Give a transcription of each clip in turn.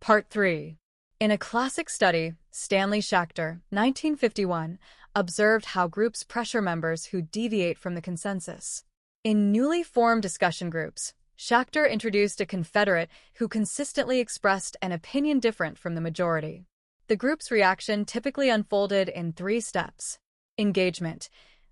Part 3. In a classic study, Stanley Schachter, 1951, observed how groups pressure members who deviate from the consensus. In newly formed discussion groups, Schachter introduced a confederate who consistently expressed an opinion different from the majority. The group's reaction typically unfolded in 3 steps. Engagement.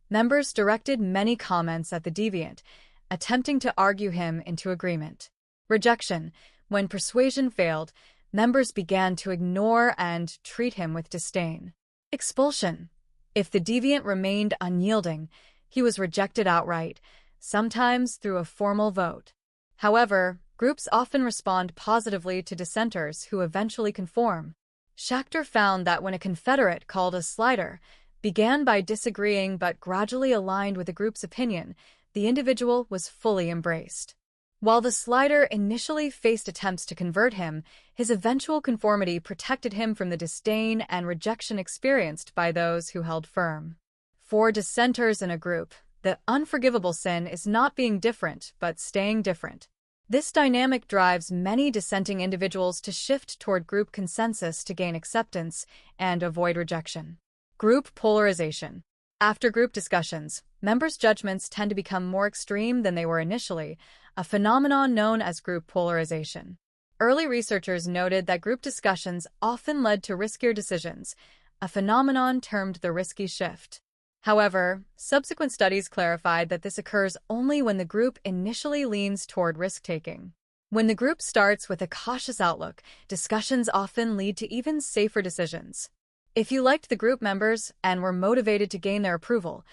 Members directed many comments at the deviant, attempting to argue him into agreement. Rejection. When persuasion failed, members began to ignore and treat him with disdain. Expulsion. If the deviant remained unyielding, he was rejected outright, sometimes through a formal vote. However, groups often respond positively to dissenters who eventually conform. Schachter found that when a confederate, called a slider, began by disagreeing but gradually aligned with the group's opinion, the individual was fully embraced. While the slider initially faced attempts to convert him, his eventual conformity protected him from the disdain and rejection experienced by those who held firm. For dissenters in a group, the unforgivable sin is not being different, but staying different. This dynamic drives many dissenting individuals to shift toward group consensus to gain acceptance and avoid rejection. Group polarization. After group discussions, members' judgments tend to become more extreme than they were initially, a phenomenon known as group polarization. Early researchers noted that group discussions often led to riskier decisions, a phenomenon termed the risky shift. However, subsequent studies clarified that this occurs only when the group initially leans toward risk-taking. When the group starts with a cautious outlook, discussions often lead to even safer decisions. If you liked the group members and were motivated to gain their approval,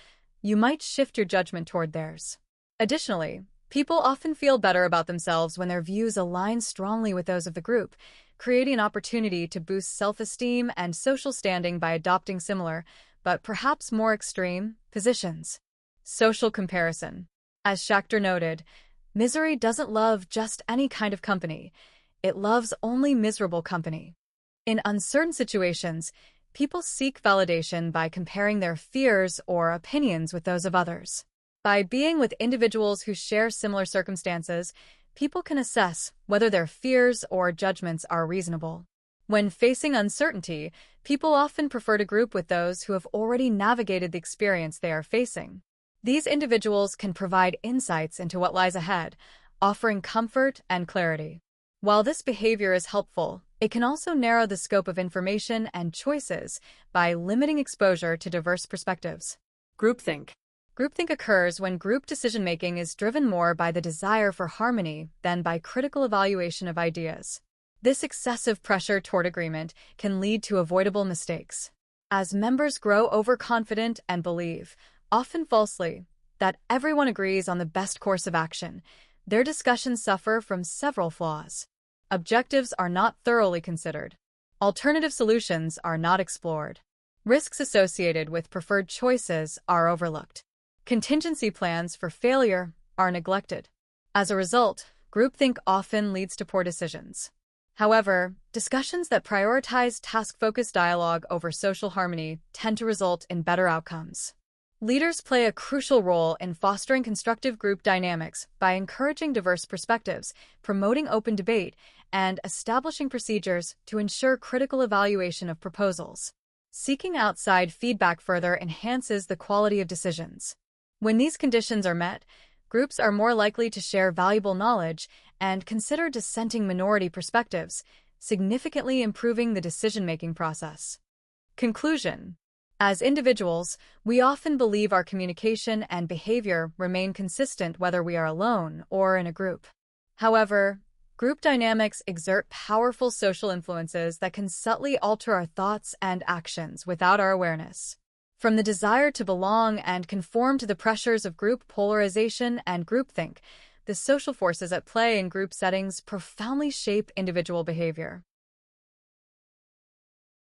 you might shift your judgment toward theirs. Additionally, people often feel better about themselves when their views align strongly with those of the group, creating an opportunity to boost self-esteem and social standing by adopting similar, but perhaps more extreme, positions. Social comparison. As Schachter noted, misery doesn't love just any kind of company. It loves only miserable company. In uncertain situations, people seek validation by comparing their fears or opinions with those of others. By being with individuals who share similar circumstances, people can assess whether their fears or judgments are reasonable. When facing uncertainty, people often prefer to group with those who have already navigated the experience they are facing. These individuals can provide insights into what lies ahead, offering comfort and clarity. While this behavior is helpful, it can also narrow the scope of information and choices by limiting exposure to diverse perspectives. Groupthink. Groupthink occurs when group decision-making is driven more by the desire for harmony than by critical evaluation of ideas. This excessive pressure toward agreement can lead to avoidable mistakes. As members grow overconfident and believe, often falsely, that everyone agrees on the best course of action, their discussions suffer from several flaws. Objectives are not thoroughly considered. Alternative solutions are not explored. Risks associated with preferred choices are overlooked. Contingency plans for failure are neglected. As a result, groupthink often leads to poor decisions. However, discussions that prioritize task-focused dialogue over social harmony tend to result in better outcomes. Leaders play a crucial role in fostering constructive group dynamics by encouraging diverse perspectives, promoting open debate, and establishing procedures to ensure critical evaluation of proposals. Seeking outside feedback further enhances the quality of decisions. When these conditions are met, groups are more likely to share valuable knowledge and consider dissenting minority perspectives, significantly improving the decision-making process. Conclusion. As individuals, we often believe our communication and behavior remain consistent whether we are alone or in a group. However, group dynamics exert powerful social influences that can subtly alter our thoughts and actions without our awareness. From the desire to belong and conform to the pressures of group polarization and groupthink, the social forces at play in group settings profoundly shape individual behavior.